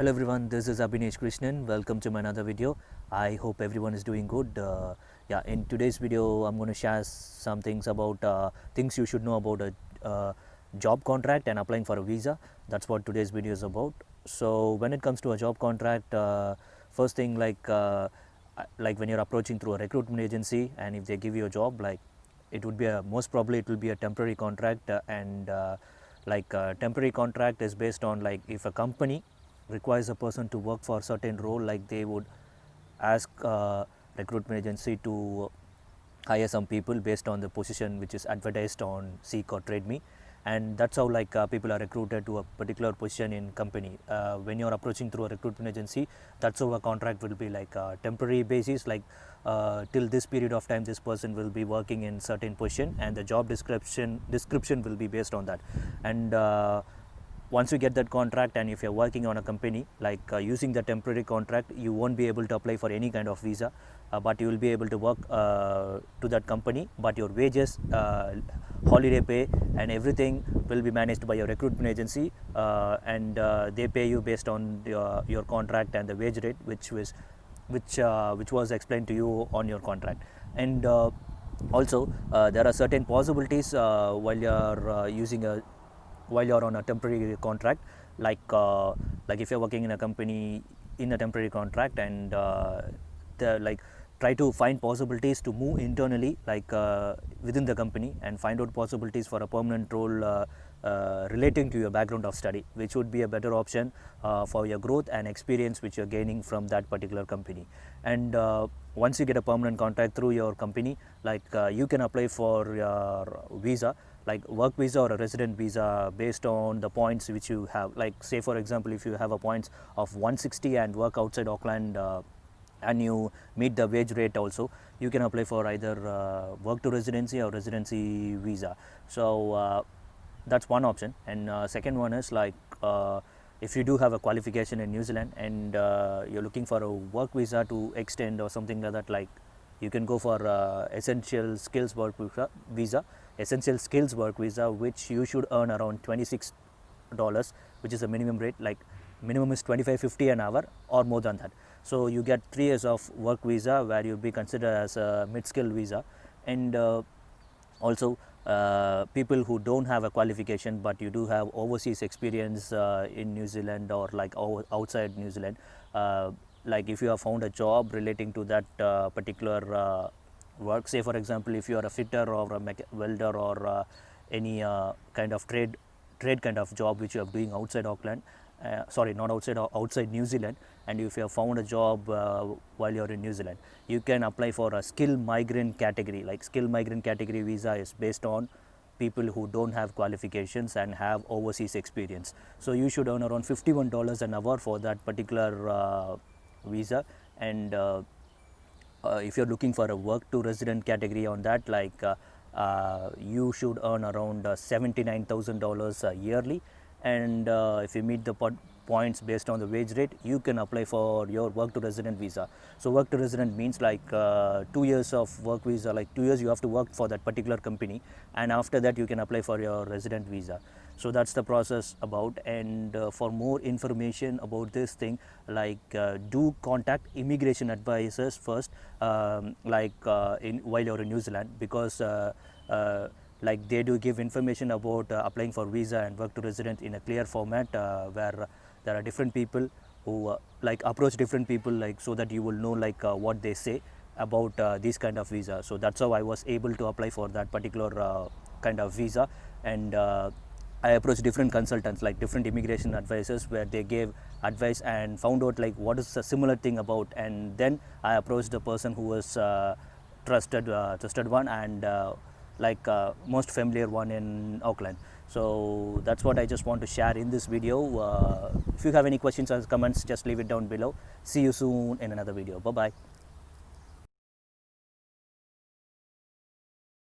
Hello everyone, this is Abhinesh Krishnan. Welcome to my another video. I hope everyone is doing good. In today's video, I'm going to share some things about things you should know about a job contract and applying for a visa. That's what today's video is about. So when it comes to a job contract, first thing like when you're approaching through a recruitment agency, and if they give you a job, like it would be most probably it will be a temporary contract, temporary contract is based on like if a company requires a person to work for a certain role, like they would ask recruitment agency to hire some people based on the position which is advertised on Seek or TradeMe, and that's how people are recruited to a particular position in company. When you're approaching through a recruitment agency, that's how a contract will be like a temporary basis, like till this period of time this person will be working in certain position, and the job description will be based on that. And once you get that contract, and if you're working on a company using the temporary contract, you won't be able to apply for any kind of visa, but you will be able to work to that company, but your wages, holiday pay and everything will be managed by your recruitment agency, and they pay you based on your contract and the wage rate which was explained to you on your contract. And also there are certain possibilities while you're on a temporary contract, like if you're working in a company in a temporary contract, and try to find possibilities to move internally, within the company, and find out possibilities for a permanent role relating to your background of study, which would be a better option for your growth and experience which you're gaining from that particular company. And once you get a permanent contract through your company, you can apply for your visa, like work visa or a resident visa, based on the points which you have. Like say for example, if you have a points of 160 and work outside Auckland, and you meet the wage rate also, you can apply for either work to residency or residency visa. So that's one option. And second one is if you do have a qualification in New Zealand, and you're looking for a work visa to extend or something like that, like you can go for essential skills work visa, which you should earn around $26, which is a minimum rate. Like minimum is $25.50 an hour or more than that. So you get 3 years of work visa where you'll be considered as a mid-skill visa. And also people who don't have a qualification but you do have overseas experience in New Zealand or outside New Zealand, like if you have found a job relating to that particular work, say for example if you are a fitter or a welder or any kind of trade kind of job which you are doing outside Auckland, outside New Zealand, and if you have found a job while you're in New Zealand, you can apply for a skill migrant category. Like skill migrant category visa is based on people who don't have qualifications and have overseas experience. So you should earn around $51 an hour for that particular visa. And if you're looking for a work to resident category on that, you should earn around $79,000 yearly. And if you meet the points based on the wage rate, you can apply for your work to resident visa. So work to resident means 2 years of work visa, like 2 years you have to work for that particular company, and after that you can apply for your resident visa. So that's the process about. And for more information about this thing, do contact immigration advisors first, while you're in New Zealand, because they do give information about applying for visa and work to resident in a clear format, where there are different people who approach different people, so that you will know what they say about these kind of visa. So that's how I was able to apply for that particular kind of visa. And I approached different consultants, like different immigration advisors, where they gave advice and found out what is a similar thing about. And then I approached the person who was trusted one, and most familiar one in Auckland. So that's what I just want to share in this video. If you have any questions or comments, just leave it down below. See you soon in another video. Bye bye.